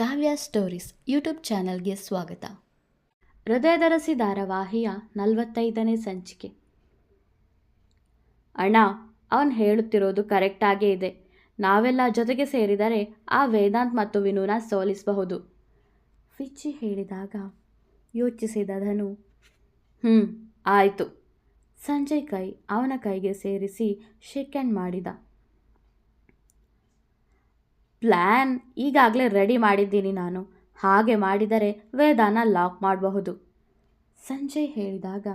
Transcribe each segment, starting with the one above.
ಕಾವ್ಯ stories YouTube ಚಾನಲ್ಗೆ ಸ್ವಾಗತ. ಹೃದಯದರಸಿ ಧಾರಾವಾಹಿಯ 45ನೇ ಸಂಚಿಕೆ. ಅಣ್ಣ, ಅವನು ಹೇಳುತ್ತಿರೋದು ಕರೆಕ್ಟಾಗೇ ಇದೆ. ನಾವೆಲ್ಲ ಜೊತೆಗೆ ಸೇರಿದರೆ ಆ ವೇದಾಂತ್ ಮತ್ತು ವಿನುನ ಸೋಲಿಸಬಹುದು. ಫಿಚ್ಚಿ ಹೇಳಿದಾಗ ಯೋಚಿಸಿದ ಧನು, ಆಯಿತು. ಸಂಜಯ್ ಕೈ ಅವನ ಕೈಗೆ ಸೇರಿಸಿ ಶೇಕ್ ಹ್ಯಾಂಡ್ ಮಾಡಿದ. ಪ್ಲ್ಯಾನ್ ಈಗಾಗಲೇ ರೆಡಿ ಮಾಡಿದ್ದೀನಿ ನಾನು. ಹಾಗೆ ಮಾಡಿದರೆ ವೇದಾನ ಲಾಕ್ ಮಾಡಬಹುದು. ಸಂಜಯ್ ಹೇಳಿದಾಗ,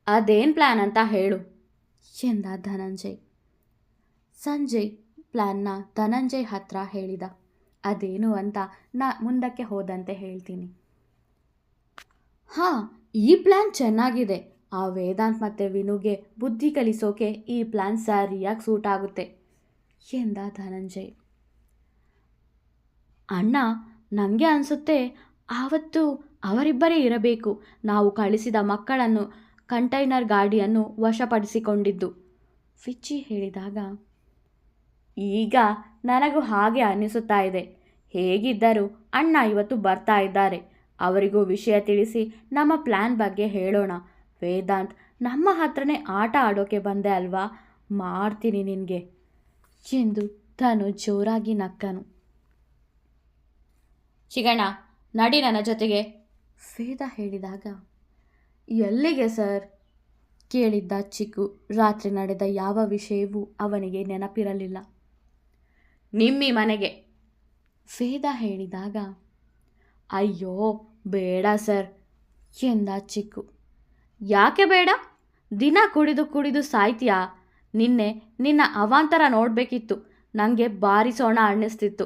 ಅದೇನು ಪ್ಲ್ಯಾನ್ ಅಂತ ಹೇಳು ಎಂದ ಧನಂಜಯ್. ಸಂಜಯ್ ಪ್ಲ್ಯಾನ್ನ ಧನಂಜಯ್ ಹತ್ರ ಹೇಳಿದ. ಅದೇನು ಅಂತ ಮುಂದಕ್ಕೆ ಹೋದಂತೆ ಹೇಳ್ತೀನಿ. ಈ ಪ್ಲ್ಯಾನ್ ಚೆನ್ನಾಗಿದೆ. ಆ ವೇದಾಂತ್ ಮತ್ತು ವಿನುಗೆ ಬುದ್ಧಿ ಕಲಿಸೋಕೆ ಈ ಪ್ಲ್ಯಾನ್ ಸರಿಯಾಗಿ ಸೂಟ್ ಆಗುತ್ತೆ ಎಂದ ಧನಂಜಯ್. ಅಣ್ಣ, ನನಗೆ ಅನಿಸುತ್ತೆ ಆವತ್ತು ಅವರಿಬ್ಬರೇ ಇರಬೇಕು ನಾವು ಕಳಿಸಿದ ಮಕ್ಕಳನ್ನು ಕಂಟೈನರ್ ಗಾಡಿಯನ್ನು ವಶಪಡಿಸಿಕೊಂಡಿದ್ದು ಫಿಚ್ಚಿ ಹೇಳಿದಾಗ, ಈಗ ನನಗೂ ಹಾಗೆ ಅನ್ನಿಸುತ್ತಾ ಇದೆ. ಹೇಗಿದ್ದರೂ ಅಣ್ಣ ಇವತ್ತು ಬರ್ತಾ ಇದ್ದಾರೆ. ಅವರಿಗೂ ವಿಷಯ ತಿಳಿಸಿ ನಮ್ಮ ಪ್ಲ್ಯಾನ್ ಬಗ್ಗೆ ಹೇಳೋಣ. ವೇದಾಂತ್ ನಮ್ಮ ಹತ್ರನೇ ಆಟ ಆಡೋಕೆ ಬಂದೆ ಅಲ್ವಾ, ಮಾಡ್ತೀನಿ ನಿನಗೆ ಎಂದು ತಾನು ಜೋರಾಗಿ ನಕ್ಕನು. ಚಿಗಣ್ಣ, ನಡಿ ನನ್ನ ಜೊತೆಗೆ ವೇದ ಹೇಳಿದಾಗ, ಎಲ್ಲಿಗೆ ಸರ್ ಕೇಳಿದ್ದ ಚಿಕ್ಕು. ರಾತ್ರಿ ನಡೆದ ಯಾವ ವಿಷಯವೂ ಅವನಿಗೆ ನೆನಪಿರಲಿಲ್ಲ. ನಿಮ್ಮಿ ಮನೆಗೆ ವೇದ ಹೇಳಿದಾಗ, ಅಯ್ಯೋ ಬೇಡ ಸರ್ ಎಂದ ಚಿಕ್ಕು. ಯಾಕೆ ಬೇಡ? ದಿನ ಕುಡಿದು ಕುಡಿದು ಸಾಯ್ತೀಯಾ? ನಿನ್ನ ಅವಾಂತರ ನೋಡಬೇಕಿತ್ತು. ನನಗೆ ಬಾರಿಸೋಣ ಅನ್ನಿಸ್ತಿತ್ತು.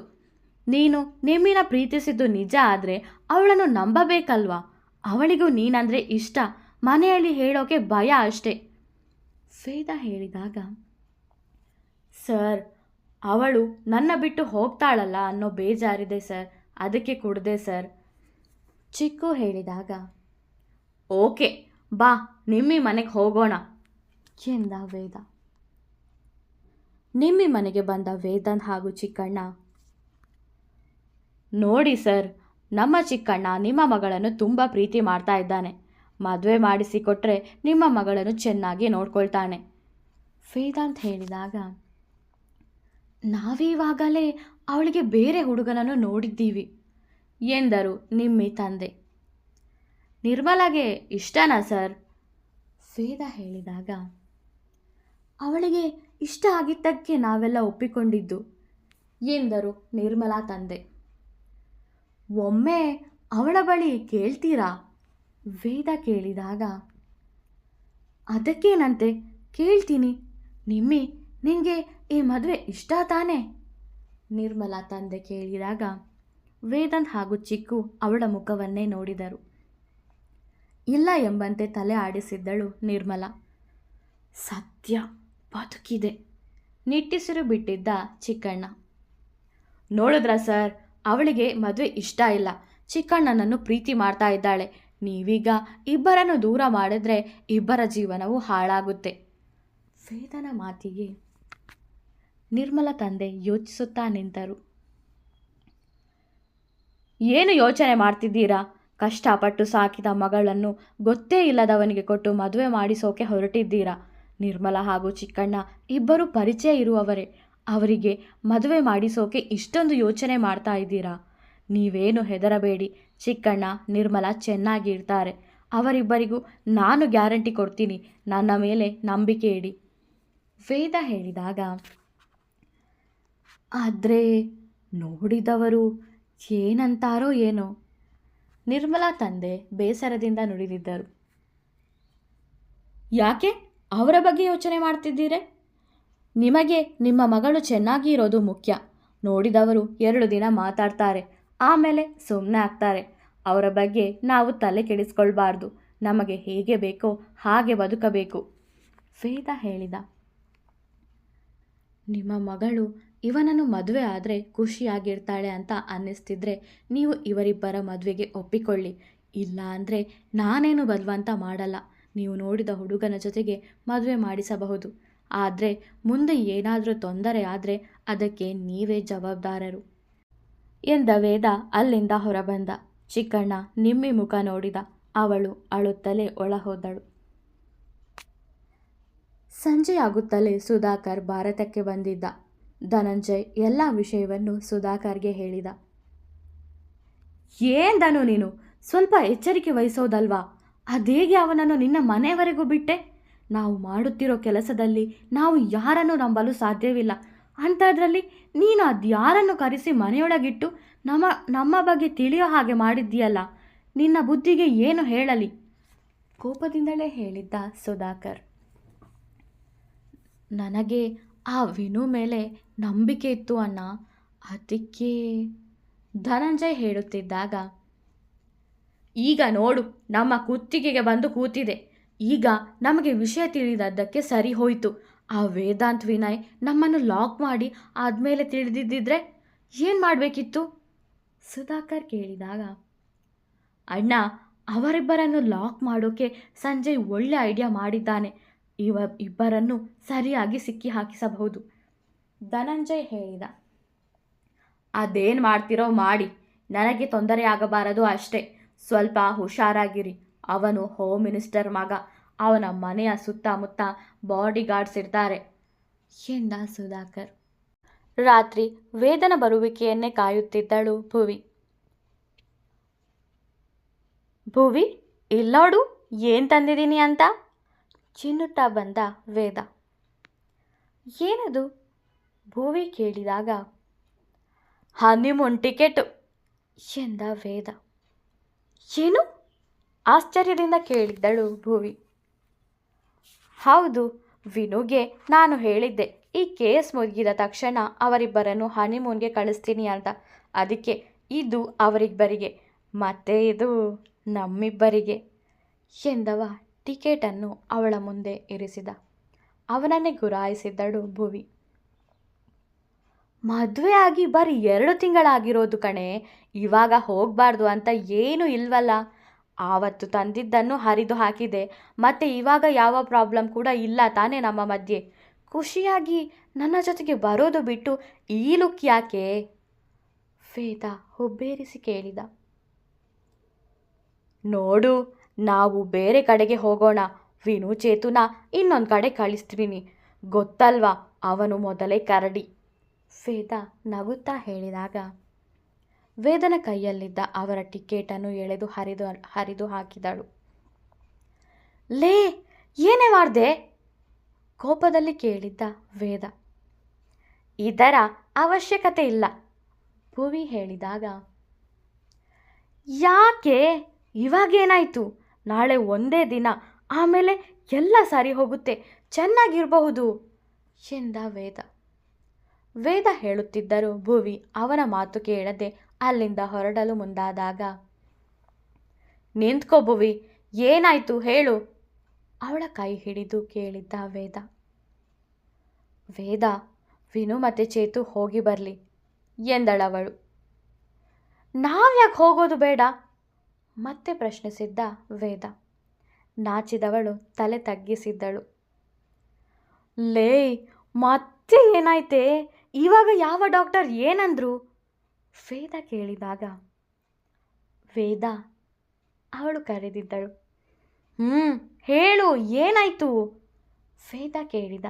ನೀನು ನಿಮ್ಮಿನ ಪ್ರೀತಿಸಿದ್ದು ನಿಜ ಆದರೆ ಅವಳನ್ನು ನಂಬಬೇಕಲ್ವಾ? ಅವಳಿಗೂ ನೀನಂದರೆ ಇಷ್ಟ, ಮನೆಯಲ್ಲಿ ಹೇಳೋಕೆ ಭಯ ಅಷ್ಟೇ ವೇದ ಹೇಳಿದಾಗ, ಸರ್ ಅವಳು ನನ್ನ ಬಿಟ್ಟು ಹೋಗ್ತಾಳಲ್ಲ ಅನ್ನೋ ಬೇಜಾರಿದೆ ಸರ್, ಅದಕ್ಕೆ ಕುಡ್ದೆ ಸರ್ ಚಿಕ್ಕು ಹೇಳಿದಾಗ, ಓಕೆ ಬಾ ನಿಮ್ಮಿ ಮನೆಗೆ ಹೋಗೋಣ ಎಂದ ವೇದ. ನಿಮ್ಮಿ ಮನೆಗೆ ಬಂದ ವೇದಾಂತ್ ಹಾಗೂ ಚಿಕ್ಕಣ್ಣ, ನೋಡಿ ಸರ್, ನಮ್ಮ ಚಿಕ್ಕಣ್ಣ ನಿಮ್ಮ ಮಗಳನ್ನು ತುಂಬ ಪ್ರೀತಿ ಮಾಡ್ತಾ ಇದ್ದಾನೆ. ಮದುವೆ ಮಾಡಿಸಿಕೊಟ್ರೆ ನಿಮ್ಮ ಮಗಳನ್ನು ಚೆನ್ನಾಗಿ ನೋಡ್ಕೊಳ್ತಾನೆ ವೇದಾಂತ್ ಹೇಳಿದಾಗ, ನಾವೀವಾಗಲೇ ಅವಳಿಗೆ ಬೇರೆ ಹುಡುಗನನ್ನು ನೋಡಿದ್ದೀವಿ ಎಂದರು ನಿಮ್ಮಿ ತಂದೆ. ನಿರ್ಮಲಾಗೆ ಇಷ್ಟನಾ ಸರ್ ವೇದ ಹೇಳಿದಾಗ, ಅವಳಿಗೆ ಇಷ್ಟ ಆಗಿದ್ದಕ್ಕೆ ನಾವೆಲ್ಲ ಒಪ್ಪಿಕೊಂಡಿದ್ದು ಎಂದರು ನಿರ್ಮಲಾ ತಂದೆ. ಒಮ್ಮೆ ಅವಳ ಬಳಿ ಕೇಳ್ತೀರಾ ವೇದ ಕೇಳಿದಾಗ, ಅದಕ್ಕೇನಂತೆ ಕೇಳ್ತೀನಿ. ನಿಮ್ಮಿ, ನಿನಗೆ ಈ ಮದುವೆ ಇಷ್ಟ ತಾನೇ ನಿರ್ಮಲಾ ತಂದೆ ಕೇಳಿದಾಗ, ವೇದಾಂತ್ ಹಾಗೂ ಚಿಕ್ಕು ಅವಳ ಮುಖವನ್ನೇ ನೋಡಿದರು. ಇಲ್ಲ ಎಂಬಂತೆ ತಲೆ ಆಡಿಸಿದ್ದಳು ನಿರ್ಮಲಾ. ಸತ್ಯ ಬದುಕಿದೆ ನಿಟ್ಟಿಸಿರು ಬಿಟ್ಟಿದ್ದ ಚಿಕ್ಕಣ್ಣ. ನೋಡಿದ್ರ ಸರ್, ಅವಳಿಗೆ ಮದುವೆ ಇಷ್ಟ ಇಲ್ಲ, ಚಿಕ್ಕಣ್ಣನನ್ನು ಪ್ರೀತಿ ಮಾಡ್ತಾ ಇದ್ದಾಳೆ. ನೀವೀಗ ಇಬ್ಬರನ್ನು ದೂರ ಮಾಡಿದ್ರೆ ಇಬ್ಬರ ಜೀವನವೂ ಹಾಳಾಗುತ್ತೆ ವೇದನ ಮಾತಿಗೆ ನಿರ್ಮಲಾ ತಂದೆ ಯೋಚಿಸುತ್ತಾ ನಿಂತರು. ಏನು ಯೋಚನೆ ಮಾಡ್ತಿದ್ದೀರಾ? ಕಷ್ಟಪಟ್ಟು ಸಾಕಿದ ಮಗಳನ್ನು ಗೊತ್ತೇ ಇಲ್ಲದವನಿಗೆ ಕೊಟ್ಟು ಮದುವೆ ಮಾಡಿಸೋಕೆ ಹೊರಟಿದ್ದೀರಾ. ನಿರ್ಮಲಾ ಹಾಗೂ ಚಿಕ್ಕಣ್ಣ ಇಬ್ಬರು ಪರಿಚಯ ಇರುವವರೇ. ಅವರಿಗೆ ಮದುವೆ ಮಾಡಿಸೋಕೆ ಇಷ್ಟೊಂದು ಯೋಚನೆ ಮಾಡ್ತಾ ಇದ್ದೀರಾ? ನೀವೇನು ಹೆದರಬೇಡಿ, ಚಿಕ್ಕಣ್ಣ ನಿರ್ಮಲಾ ಚೆನ್ನಾಗಿ ಇರ್ತಾರೆ. ಅವರಿಬ್ಬರಿಗೂ ನಾನು ಗ್ಯಾರಂಟಿ ಕೊಡ್ತೀನಿ, ನನ್ನ ಮೇಲೆ ನಂಬಿಕೆ ಇಡಿ ವೇದ ಹೇಳಿದಾಗ, ಆದರೆ ನೋಡಿದವರು ಏನಂತಾರೋ ಏನೋ ನಿರ್ಮಲಾ ತಂದೆ ಬೇಸರದಿಂದ ನುಡಿದಿದ್ದರು. ಯಾಕೆ ಅವರ ಬಗ್ಗೆ ಯೋಚನೆ ಮಾಡ್ತಿದ್ದೀರೆ? ನಿಮಗೆ ನಿಮ್ಮ ಮಗಳು ಚೆನ್ನಾಗಿ ಇರೋದು ಮುಖ್ಯ. ನೋಡಿದವರು 2 ದಿನ ಮಾತಾಡ್ತಾರೆ, ಆಮೇಲೆ ಸುಮ್ಮನೆ ಆಗ್ತಾರೆ. ಅವರ ಬಗ್ಗೆ ನಾವು ತಲೆ ಕೆಡಿಸ್ಕೊಳ್ಬಾರ್ದು. ನಮಗೆ ಹೇಗೆ ಬೇಕೋ ಹಾಗೆ ಬದುಕಬೇಕು ವೇದ ಹೇಳಿದ. ನಿಮ್ಮ ಮಗಳು ಇವನನ್ನು ಮದುವೆ ಆದರೆ ಖುಷಿಯಾಗಿರ್ತಾಳೆ ಅಂತ ಅನ್ನಿಸ್ತಿದ್ರೆ ನೀವು ಇವರಿಬ್ಬರ ಮದುವೆಗೆ ಒಪ್ಪಿಕೊಳ್ಳಿ. ಇಲ್ಲ ಅಂದರೆ ನಾನೇನು ಬಲವಂತ ಮಾಡಲ್ಲ. ನೀವು ನೋಡಿದ ಹುಡುಗನ ಜೊತೆಗೆ ಮದುವೆ ಮಾಡಿಸಬಹುದು. ಆದರೆ ಮುಂದೆ ಏನಾದರೂ ತೊಂದರೆ ಆದರೆ ಅದಕ್ಕೆ ನೀವೇ ಜವಾಬ್ದಾರರು ಎಂದ ವೇದ ಅಲ್ಲಿಂದ ಹೊರಬಂದ. ಚಿಕ್ಕಣ್ಣ ನಿಮ್ಮಿ ಮುಖ ನೋಡಿದ. ಅವಳು ಅಳುತ್ತಲೇ ಒಳಹೋದಳು. ಸಂಜೆಯಾಗುತ್ತಲೇ ಸುಧಾಕರ್ ಭಾರತಕ್ಕೆ ಬಂದಿದ್ದ. ಧನಂಜಯ್ ಎಲ್ಲ ವಿಷಯವನ್ನು ಸುಧಾಕರ್ಗೆ ಹೇಳಿದ. ಏನ್ ಧನು ನೀನು ಸ್ವಲ್ಪ ಎಚ್ಚರಿಕೆ ವಹಿಸೋದಲ್ವಾ? ಅದೇಗೆ ಅವನನ್ನು ನಿನ್ನ ಮನೆಯವರೆಗೂ ಬಿಟ್ಟೆ? ನಾವು ಮಾಡುತ್ತಿರೋ ಕೆಲಸದಲ್ಲಿ ನಾವು ಯಾರನ್ನು ನಂಬಲು ಸಾಧ್ಯವಿಲ್ಲ. ಅಂಥದ್ರಲ್ಲಿ ನೀನು ಅದ್ಯಾರನ್ನು ಕರೆಸಿ ಮನೆಯೊಳಗಿಟ್ಟು ನಮ್ಮ ಬಗ್ಗೆ ತಿಳಿಯೋ ಹಾಗೆ ಮಾಡಿದ್ದೀಯಲ್ಲ. ನಿನ್ನ ಬುದ್ಧಿಗೆ ಏನು ಹೇಳಲಿ? ಕೋಪದಿಂದಲೇ ಹೇಳಿದ್ದ ಸುಧಾಕರ್. ನನಗೆ ಆ ವಿನು ಮೇಲೆ ನಂಬಿಕೆ ಇತ್ತು ಅಣ್ಣ, ಅದಕ್ಕೆ ಧನಂಜಯ್ ಹೇಳುತ್ತಿದ್ದಾಗ, ಈಗ ನೋಡು ನಮ್ಮ ಕುತ್ತಿಗೆಗೆ ಬಂದು ಕೂತಿದೆ. ಈಗ ನಮಗೆ ವಿಷಯ ತಿಳಿದದ್ದಕ್ಕೆ ಸರಿ ಹೋಯಿತು. ಆ ವೇದಾಂತ್ ವಿನಯ್ ನಮ್ಮನ್ನು ಲಾಕ್ ಮಾಡಿ ಆದಮೇಲೆ ತಿಳಿದಿದ್ದಿದ್ರೆ ಏನು ಮಾಡಬೇಕಿತ್ತು? ಸುಧಾಕರ್ ಕೇಳಿದಾಗ, ಅಣ್ಣ ಅವರಿಬ್ಬರನ್ನು ಲಾಕ್ ಮಾಡೋಕ್ಕೆ ಸಂಜಯ್ ಒಳ್ಳೆ ಐಡಿಯಾ ಮಾಡಿದ್ದಾನೆ. ಇಬ್ಬರನ್ನು ಸರಿಯಾಗಿ ಸಿಕ್ಕಿ ಹಾಕಿಸಬಹುದು. ಧನಂಜಯ್ ಹೇಳಿದ. ಅದೇನು ಮಾಡ್ತಿರೋ ಮಾಡಿ, ನನಗೆ ತೊಂದರೆ ಆಗಬಾರದು ಅಷ್ಟೇ. ಸ್ವಲ್ಪ ಹುಷಾರಾಗಿರಿ. ಅವನು ಹೋಮ್ ಮಿನಿಸ್ಟರ್ ಮಗ. ಅವನ ಮನೆಯ ಸುತ್ತಮುತ್ತ ಬಾಡಿ ಗಾರ್ಡ್ಸ್ ಇರ್ತಾರೆ ಎಂದ ಸುಧಾಕರ್. ರಾತ್ರಿ ವೇದನ ಬರುವಿಕೆಯನ್ನೇ ಕಾಯುತ್ತಿದ್ದಳು ಭುವಿ. ಭುವಿ, ಇಲ್ಲೋಡು ಏನು ತಂದಿದ್ದೀನಿ ಅಂತ ಚಿನ್ನುತ್ತಾ ಬಂದ ವೇದ. ಏನದು? ಭುವಿ ಕೇಳಿದಾಗ, ಹನಿಮೂನ್ ಟಿಕೆಟು ಎಂದ ವೇದ. ಏನು? ಆಶ್ಚರ್ಯದಿಂದ ಕೇಳಿದ್ದಳು ಭುವಿ. ಹೌದು, ವಿನುಗೆ ನಾನು ಹೇಳಿದ್ದೆ ಈ ಕೇಸ್ ಮುಗಿದ ತಕ್ಷಣ ಅವರಿಬ್ಬರನ್ನು ಹನಿಮೂನ್ಗೆ ಕಳಿಸ್ತೀನಿ ಅಂತ. ಅದಕ್ಕೆ ಇದು ಅವರಿಬ್ಬರಿಗೆ ಮತ್ತೆ ಇದು ನಮ್ಮಿಬ್ಬರಿಗೆ ಎಂದವ ಟಿಕೆಟನ್ನು ಅವಳ ಮುಂದೆ ಇರಿಸಿದ. ಅವನನ್ನೇ ಗುರಾಯಿಸಿದ್ದಳು ಭುವಿ. ಮದುವೆ ಆಗಿ ಬರೀ 2 ತಿಂಗಳಾಗಿರೋದು ಕಣೆ. ಇವಾಗ ಹೋಗಬಾರ್ದು ಅಂತ ಏನೂ ಇಲ್ವಲ್ಲ. ಆವತ್ತು ತಂದಿದ್ದನ್ನು ಹರಿದು ಹಾಕಿದೆ. ಮತ್ತು ಇವಾಗ ಯಾವ ಪ್ರಾಬ್ಲಮ್ ಕೂಡ ಇಲ್ಲ ತಾನೇ ನಮ್ಮ ಮಧ್ಯೆ. ಖುಷಿಯಾಗಿ ನನ್ನ ಜೊತೆಗೆ ಬರೋದು ಬಿಟ್ಟು ಈ ಲುಕ್ ಯಾಕೆ? ವೇದ ಹುಬ್ಬೇರಿಸಿ ಕೇಳಿದ. ನೋಡು, ನಾವು ಬೇರೆ ಕಡೆಗೆ ಹೋಗೋಣ. ವಿನು ಚೇತುನ ಇನ್ನೊಂದು ಕಡೆ ಕಳಿಸ್ತೀನಿ. ಗೊತ್ತಲ್ವಾ, ಅವನು ಮೊದಲೇ ಕರಡಿ. ವೇದ ನಗುತ್ತಾ ಹೇಳಿದಾಗ ವೇದನ ಕೈಯಲ್ಲಿದ್ದ ಅವರ ಟಿಕೆಟನ್ನು ಎಳೆದು ಹರಿದು ಹಾಕಿದಳು. ಲೇ, ಏನೇ ಮಾಡಿದೆ? ಕೋಪದಲ್ಲಿ ಕೇಳಿದ್ದ ವೇದ. ಇದರ ಅವಶ್ಯಕತೆ ಇಲ್ಲ, ಭುವಿ ಹೇಳಿದಾಗ. ಯಾಕೆ? ಇವಾಗೇನಾಯಿತು? ನಾಳೆ ಒಂದೇ ದಿನ, ಆಮೇಲೆ ಎಲ್ಲ ಸರಿ ಹೋಗುತ್ತೆ, ಚೆನ್ನಾಗಿರಬಹುದು ಎಂದ ವೇದ. ವೇದ ಹೇಳುತ್ತಿದ್ದರು ಭುವಿ ಅವನ ಮಾತು ಕೇಳದೆ ಅಲ್ಲಿಂದ ಹೊರಡಲು ಮುಂದಾದಾಗ, ನಿಂತ್ಕೋ ಭುವಿ, ಏನಾಯಿತು ಹೇಳು? ಅವಳ ಕೈ ಹಿಡಿದು ಕೇಳಿದ್ದ ವೇದ. ವೇದ, ವಿನು ಮತ್ತು ಚೇತು ಹೋಗಿ ಬರಲಿ ಎಂದಳವಳು. ನಾವ್ಯಾಕೆ ಹೋಗೋದು ಬೇಡ? ಮತ್ತೆ ಪ್ರಶ್ನಿಸಿದ್ದ ವೇದ. ನಾಚಿದವಳು ತಲೆ ತಗ್ಗಿಸಿದ್ದಳು. ಲೇ, ಮತ್ತೆ ಏನಾಯ್ತೆ? ಇವಾಗ ಯಾವ ಡಾಕ್ಟರ್ ಏನಂದ್ರು? ವೇದ ಕೇಳಿದಾಗ ವೇದ ಅವಳು ಕರೆದಿದ್ದಳು. ಹೇಳು, ಏನಾಯಿತು? ವೇದ ಕೇಳಿದ.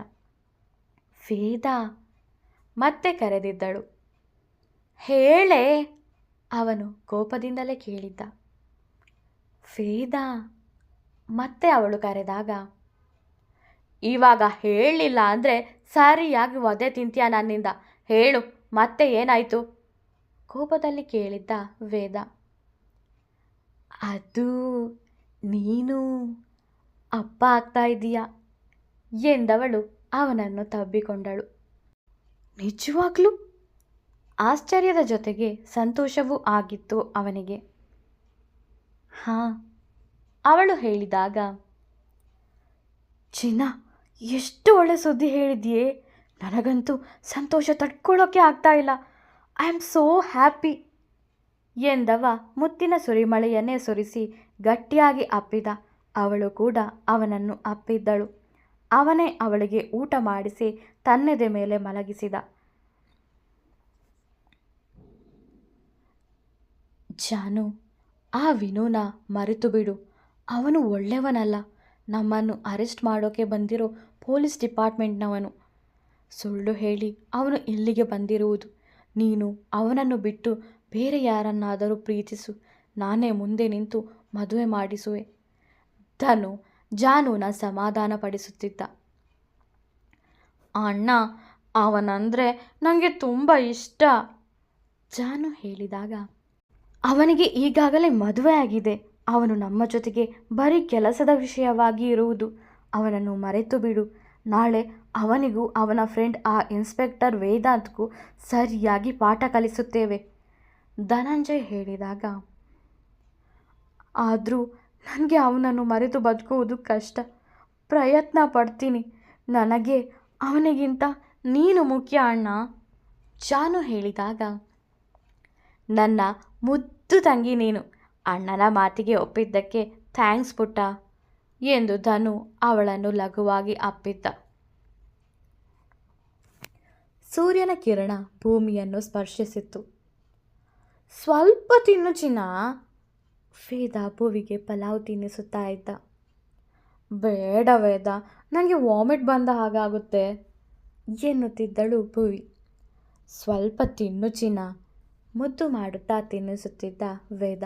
ವೇದ ಮತ್ತೆ ಕರೆದಿದ್ದಳು. ಹೇಳೆ, ಅವನು ಕೋಪದಿಂದಲೇ ಕೇಳಿದ್ದ. ವೇದ ಮತ್ತೆ ಅವಳು ಕರೆದಾಗ, ಇವಾಗ ಹೇಳಲಿಲ್ಲ ಅಂದರೆ ಸರಿಯಾಗಿ ಒದೆ ತಿಂತೀಯ ನನ್ನಿಂದ. ಹೇಳು, ಮತ್ತೆ ಏನಾಯಿತು? ಕೋಪದಲ್ಲಿ ಕೇಳಿದ್ದ ವೇದ. ಅದು ನೀನು ಅಪ್ಪ ಆಗ್ತಾ ಇದ್ದೀಯ ಎಂದವಳು ಅವನನ್ನು ತಬ್ಬಿಕೊಂಡಳು. ನಿಜವಾಗ್ಲೂ? ಆಶ್ಚರ್ಯದ ಜೊತೆಗೆ ಸಂತೋಷವೂ ಆಗಿತ್ತು ಅವನಿಗೆ. ಹಾಂ, ಅವಳು ಹೇಳಿದಾಗ, ಚಿನ್ನ, ಎಷ್ಟು ಒಳ್ಳೆ ಸುದ್ದಿ ಹೇಳಿದೆಯೇ. ನನಗಂತೂ ಸಂತೋಷ ತಡ್ಕೊಳ್ಳೋಕ್ಕೆ ಆಗ್ತಾ ಇಲ್ಲ. ಐ ಆಮ್ ಸೋ ಹ್ಯಾಪಿ ಎಂದವ ಮುತ್ತಿನ ಸುರಿಮಳೆಯನ್ನೇ ಸುರಿಸಿ ಗಟ್ಟಿಯಾಗಿ ಅಪ್ಪಿದ. ಅವಳು ಕೂಡ ಅವನನ್ನು ಅಪ್ಪಿದ್ದಳು. ಅವನೇ ಅವಳಿಗೆ ಊಟ ಮಾಡಿಸಿ ತನ್ನೆದೆ ಮೇಲೆ ಮಲಗಿಸಿದ. ಜಾನು, ಆ ವಿನುನ ಮರೆತು ಬಿಡು. ಅವನು ಒಳ್ಳೆಯವನಲ್ಲ. ನಮ್ಮನ್ನು ಅರೆಸ್ಟ್ ಮಾಡೋಕೆ ಬಂದಿರೋ ಪೊಲೀಸ್ ಡಿಪಾರ್ಟ್ಮೆಂಟ್ನವನು. ಸುಳ್ಳು ಹೇಳಿ ಅವನು ಇಲ್ಲಿಗೆ ಬಂದಿರುವುದು. ನೀನು ಅವನನ್ನು ಬಿಟ್ಟು ಬೇರೆ ಯಾರನ್ನಾದರೂ ಪ್ರೀತಿಸು. ನಾನೇ ಮುಂದೆ ನಿಂತು ಮದುವೆ ಮಾಡಿಸುವೆ. ಧನು ಜಾನುನ ಸಮಾಧಾನಪಡಿಸುತ್ತಿದ್ದ. ಅಣ್ಣ, ಅವನಂದರೆ ನನಗೆ ತುಂಬ ಇಷ್ಟ, ಜಾನು ಹೇಳಿದಾಗ, ಅವನಿಗೆ ಈಗಾಗಲೇ ಮದುವೆ ಆಗಿದೆ. ಅವನು ನಮ್ಮ ಜೊತೆಗೆ ಬರೀ ಕೆಲಸದ ವಿಷಯವಾಗಿ ಇರುವುದು. ಅವನನ್ನು ಮರೆತು ಬಿಡು. ನಾಳೆ ಅವನಿಗೂ ಅವನ ಫ್ರೆಂಡ್ ಆ ಇನ್ಸ್ಪೆಕ್ಟರ್ ವೇದಾಂತ್ಗೂ ಸರಿಯಾಗಿ ಪಾಠ ಕಲಿಸುತ್ತೇವೆ, ಧನಂಜಯ್ ಹೇಳಿದಾಗ, ಆದರೂ ನನಗೆ ಅವನನ್ನು ಮರೆತು ಬದುಕುವುದು ಕಷ್ಟ. ಪ್ರಯತ್ನ ಪಡ್ತೀನಿ. ನನಗೆ ಅವನಿಗಿಂತ ನೀನು ಮುಖ್ಯ ಅಣ್ಣ, ಜಾನು ಹೇಳಿದಾಗ, ನನ್ನ ಮುದ್ದು ತಂಗಿ ನೀನು. ಅಣ್ಣನ ಮಾತಿಗೆ ಒಪ್ಪಿದ್ದಕ್ಕೆ ಥ್ಯಾಂಕ್ಸ್ ಪುಟ್ಟ, ಎಂದು ಧನು ಅವಳನ್ನು ಲಘುವಾಗಿ ಅಪ್ಪಿದ್ದ. ಸೂರ್ಯನ ಕಿರಣ ಭೂಮಿಯನ್ನು ಸ್ಪರ್ಶಿಸಿತ್ತು. ಸ್ವಲ್ಪ ತಿನ್ನು ಚಿನ್ನ, ವೇದ ಭುವಿಗೆ ಪಲಾವ್ ತಿನ್ನಿಸುತ್ತಾ ಇದ್ದ. ಬೇಡ ವೇದ, ನನಗೆ ವಾಮಿಟ್ ಬಂದ ಹಾಗಾಗುತ್ತೆ, ಎನ್ನುತ್ತಿದ್ದಳು ಭುವಿ. ಸ್ವಲ್ಪ ತಿನ್ನು ಚಿನ್ನ, ಮುದ್ದು ಮಾಡುತ್ತಾ ತಿನ್ನಿಸುತ್ತಿದ್ದ ವೇದ.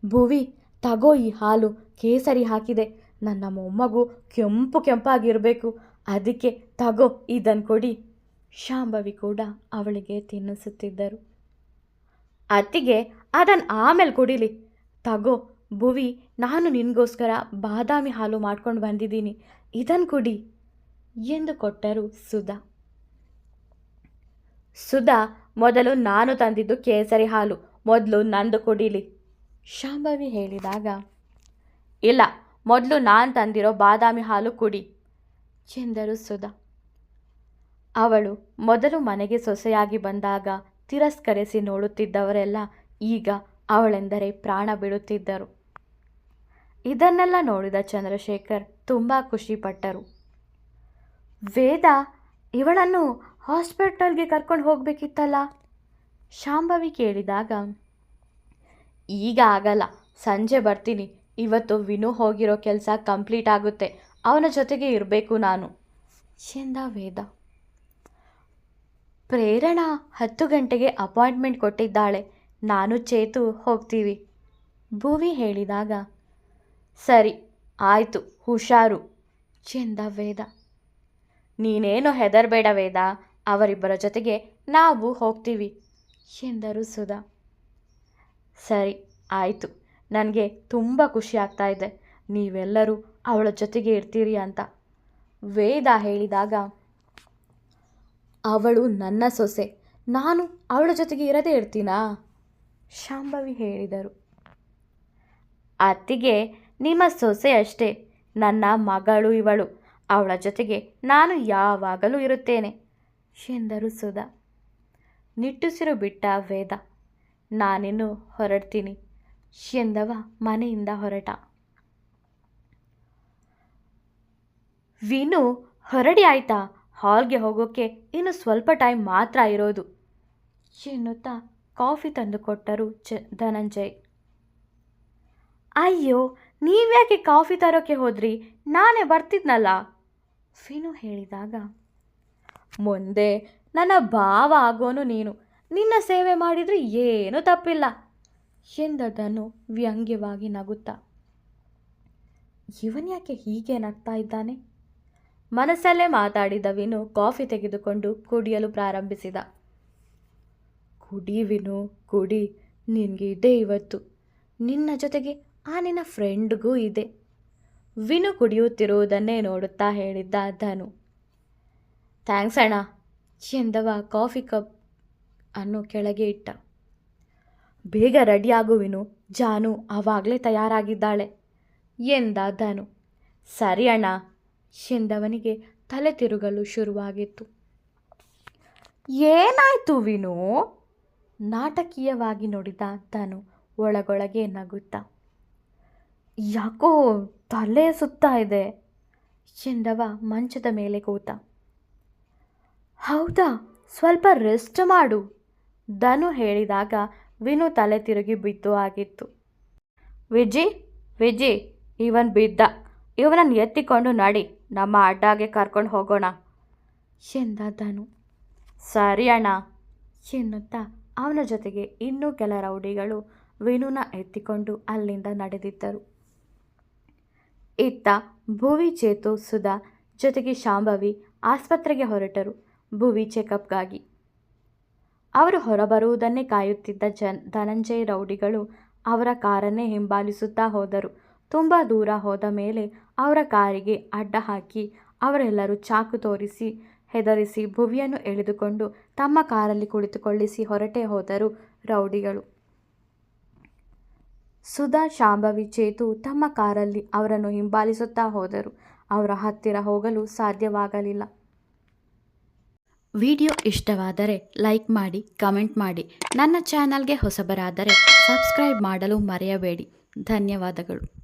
ಭುವಿ, ತಗೋ ಈ ಹಾಲು, ಕೇಸರಿ ಹಾಕಿದೆ. ನನ್ನ ಮೊಮ್ಮಗು ಕೆಂಪು ಕೆಂಪಾಗಿರಬೇಕು, ಅದಕ್ಕೆ ತಗೋ ಇದನ್ನು ಕೊಡಿ. ಶಾಂಭವಿ ಕೂಡ ಅವಳಿಗೆ ತಿನ್ನಿಸುತ್ತಿದ್ದರು. ಅತ್ತಿಗೆ, ಅದನ್ನು ಆಮೇಲೆ ಕುಡಿಲಿ. ತಗೋ ಭುವಿ, ನಾನು ನಿನಗೋಸ್ಕರ ಬಾದಾಮಿ ಹಾಲು ಮಾಡ್ಕೊಂಡು ಬಂದಿದ್ದೀನಿ, ಇದನ್ನು ಕುಡಿ, ಎಂದು ಕೊಟ್ಟರು ಸುಧಾ. ಸುಧಾ, ಮೊದಲು ನಾನು ತಂದಿದ್ದು ಕೇಸರಿ ಹಾಲು, ಮೊದಲು ನಂದು ಕುಡೀಲಿ, ಶಾಂಭವಿ ಹೇಳಿದಾಗ, ಇಲ್ಲ, ಮೊದಲು ನಾನು ತಂದಿರೋ ಬಾದಾಮಿ ಹಾಲು ಕುಡಿ, ಎಂದರು ಸುಧಾ. ಅವಳು ಮೊದಲು ಮನೆಗೆ ಸೊಸೆಯಾಗಿ ಬಂದಾಗ ತಿರಸ್ಕರಿಸಿ ನೋಡುತ್ತಿದ್ದವರೆಲ್ಲ ಈಗ ಅವಳೆಂದರೆ ಪ್ರಾಣ ಬಿಡುತ್ತಿದ್ದರು. ಇದನ್ನೆಲ್ಲ ನೋಡಿದ ಚಂದ್ರಶೇಖರ್ ತುಂಬ ಖುಷಿಪಟ್ಟರು. ವೇದ, ಇವಳನ್ನು ಹಾಸ್ಪಿಟಲ್ಗೆ ಕರ್ಕೊಂಡು ಹೋಗಬೇಕಿತ್ತಲ್ಲ, ಶಾಂಭವಿ ಕೇಳಿದಾಗ, ಈಗ ಆಗಲ್ಲ, ಸಂಜೆ ಬರ್ತೀನಿ. ಇವತ್ತು ವಿನು ಹೋಗಿರೋ ಕೆಲಸ ಕಂಪ್ಲೀಟ್ ಆಗುತ್ತೆ, ಅವನ ಜೊತೆಗೆ ಇರಬೇಕು ನಾನು, ಎಂದ ವೇದ. ಪ್ರೇರಣಾ 10 ಗಂಟೆಗೆ ಅಪಾಯಿಂಟ್ಮೆಂಟ್ ಕೊಟ್ಟಿದ್ದಾಳೆ. ನಾನು ಚೇತು ಹೋಗ್ತೀವಿ, ಭುವಿ ಹೇಳಿದಾಗ, ಸರಿ ಆಯಿತು, ಹುಷಾರು, ಎಂದ ವೇದ. ನೀನೇನು ಹೆದರಬೇಡ ವೇದ, ಅವರಿಬ್ಬರ ಜೊತೆಗೆ ನಾವು ಹೋಗ್ತೀವಿ, ಎಂದರು ಸುಧಾ. ಸರಿ ಆಯಿತು, ನನಗೆ ತುಂಬ ಖುಷಿ ಆಗ್ತಾ ಇದೆ, ನೀವೆಲ್ಲರೂ ಅವಳ ಜೊತೆಗೆ ಇರ್ತೀರಿ ಅಂತ, ವೇದ ಹೇಳಿದಾಗ, ಅವಳು ನನ್ನ ಸೊಸೆ, ನಾನು ಅವಳ ಜೊತೆಗೆ ಇರದೇ ಇರ್ತೀನಾ, ಶಾಂಭವಿ ಹೇಳಿದರು. ಅತ್ತಿಗೆ, ನಿಮ್ಮ ಸೊಸೆ ಅಷ್ಟೇ, ನನ್ನ ಮಗಳು ಇವಳು, ಅವಳ ಜೊತೆಗೆ ನಾನು ಯಾವಾಗಲೂ ಇರುತ್ತೇನೆ, ಎಂದರು ಸುಧಾ. ನಿಟ್ಟುಸಿರು ಬಿಟ್ಟ ವೇದ. ನಾನಿನ್ನು ಹೊರಡ್ತೀನಿ, ಎಂದವ ಮನೆಯಿಂದ ಹೊರಟ. ವಿನು, ಹೊರಡಿ ಆಯ್ತಾ, ಹಾಲ್ಗೆ ಹೋಗೋಕ್ಕೆ ಇನ್ನು ಸ್ವಲ್ಪ ಟೈಮ್ ಮಾತ್ರ ಇರೋದು, ಎನ್ನುತ್ತಾ ಕಾಫಿ ತಂದು ಕೊಟ್ಟರು ಧನಂಜಯ್. ಅಯ್ಯೋ, ನೀವ್ಯಾಕೆ ಕಾಫಿ ತರೋಕ್ಕೆ ಹೋದ್ರಿ, ನಾನೇ ಬರ್ತಿದ್ನಲ್ಲ, ವಿನು ಹೇಳಿದಾಗ, ಮುಂದೆ ನನ್ನ ಭಾವ ಆಗೋನು ನೀನು, ನಿನ್ನ ಸೇವೆ ಮಾಡಿದರೆ ಏನೂ ತಪ್ಪಿಲ್ಲ, ಎಂದದನ್ನು ವ್ಯಂಗ್ಯವಾಗಿ ನಗುತ್ತಾ. ಇವನ್ಯಾಕೆ ಹೀಗೆ ನಗ್ತಾ ಇದ್ದಾನೆ, ಮನಸ್ಸಲ್ಲೇ ಮಾತಾಡಿದ ವಿನು ಕಾಫಿ ತೆಗೆದುಕೊಂಡು ಕುಡಿಯಲು ಪ್ರಾರಂಭಿಸಿದ. ಕುಡಿ ವಿನು, ಕುಡಿ, ನಿನಗೆ ಇದೆ ಇವತ್ತು, ನಿನ್ನ ಜೊತೆಗೆ ಆ ನಿನ್ನ ಫ್ರೆಂಡ್ಗೂ ಇದೆ, ವಿನು ಕುಡಿಯುತ್ತಿರುವುದನ್ನೇ ನೋಡುತ್ತಾ ಹೇಳಿದ್ದ ಧನು. ಥ್ಯಾಂಕ್ಸ್ ಅಣ್ಣ, ಎಂದವ ಕಾಫಿ ಕಪ್ ಅನ್ನು ಕೆಳಗೆ ಇಟ್ಟ. ಬೇಗ ರೆಡಿಯಾಗು ವಿನು, ಜಾನು ಆವಾಗಲೇ ತಯಾರಾಗಿದ್ದಾಳೆ, ಎಂದ ಧನು. ಸರಿ ಅಣ್ಣ, ಎಂದವನಿಗೆ ತಲೆ ತಿರುಗಲು ಶುರುವಾಗಿತ್ತು. ಏನಾಯ್ತು ವಿನು, ನಾಟಕೀಯವಾಗಿ ನೋಡಿದ ಧನು ಒಳಗೊಳಗೆ ನಗುತ್ತಾ. ಯಾಕೋ ತಲೆ ಸುತ್ತಾ ಇದೆ, ಎಂದವ ಮಂಚದ ಮೇಲೆ ಕೂತ. ಹೌದಾ, ಸ್ವಲ್ಪ ರೆಸ್ಟ್ ಮಾಡು, ಧನು ಹೇಳಿದಾಗ ವಿನು ತಲೆ ತಿರುಗಿ ಬಿದ್ದು ಆಗಿತ್ತು. ವಿಜಿ ವಿಜಿ, ಇವನ್ ಬಿದ್ದ, ಇವನನ್ನು ಎತ್ತಿಕೊಂಡು ನಡಿ, ನಮ್ಮ ಅಡ್ಡಾಗೆ ಕರ್ಕೊಂಡು ಹೋಗೋಣ ಎಂದ ಧನು. ಸರಿ ಅಣ್ಣ ಎನ್ನುತ್ತಾ ಅವನ ಜೊತೆಗೆ ಇನ್ನೂ ಕೆಲ ರೌಡಿಗಳು ವಿನುನ ಎತ್ತಿಕೊಂಡು ಅಲ್ಲಿಂದ ನಡೆದಿದ್ದರು. ಇತ್ತ ಭುವಿ, ಚೇತು, ಸುಧಾ ಜೊತೆಗೆ ಶಾಂಭವಿ ಆಸ್ಪತ್ರೆಗೆ ಹೊರಟರು ಭುವಿ ಚೆಕಪ್ಗಾಗಿ. ಅವರು ಹೊರಬರುವುದನ್ನೇ ಕಾಯುತ್ತಿದ್ದ ಧನಂಜಯ್ ರೌಡಿಗಳು ಅವರ ಕಾರನ್ನೇ ಹಿಂಬಾಲಿಸುತ್ತಾ ಹೋದರು. ತುಂಬ ದೂರ ಹೋದ ಮೇಲೆ ಅವರ ಕಾರಿಗೆ ಅಡ್ಡ ಹಾಕಿ ಅವರೆಲ್ಲರೂ ಚಾಕು ತೋರಿಸಿ ಹೆದರಿಸಿ ಭುವಿಯನ್ನು ಎಳೆದುಕೊಂಡು ತಮ್ಮ ಕಾರಲ್ಲಿ ಕುಳಿತುಕೊಳ್ಳಿಸಿ ಹೊರಟೇ ಹೋದರು ರೌಡಿಗಳು. ಸುಧಾ, ಶಾಂಭವಿ, ಚೇತು ತಮ್ಮ ಕಾರಲ್ಲಿ ಅವರನ್ನು ಹಿಂಬಾಲಿಸುತ್ತಾ ಹೋದರು. ಅವರ ಹತ್ತಿರ ಹೋಗಲು ಸಾಧ್ಯವಾಗಲಿಲ್ಲ. ವಿಡಿಯೋ ಇಷ್ಟವಾದರೆ ಲೈಕ್ ಮಾಡಿ, ಕಮೆಂಟ್ ಮಾಡಿ. ನನ್ನ ಚಾನಲ್ಗೆ ಹೊಸಬರಾದರೆ ಸಬ್ಸ್ಕ್ರೈಬ್ ಮಾಡಲು ಮರೆಯಬೇಡಿ. ಧನ್ಯವಾದಗಳು.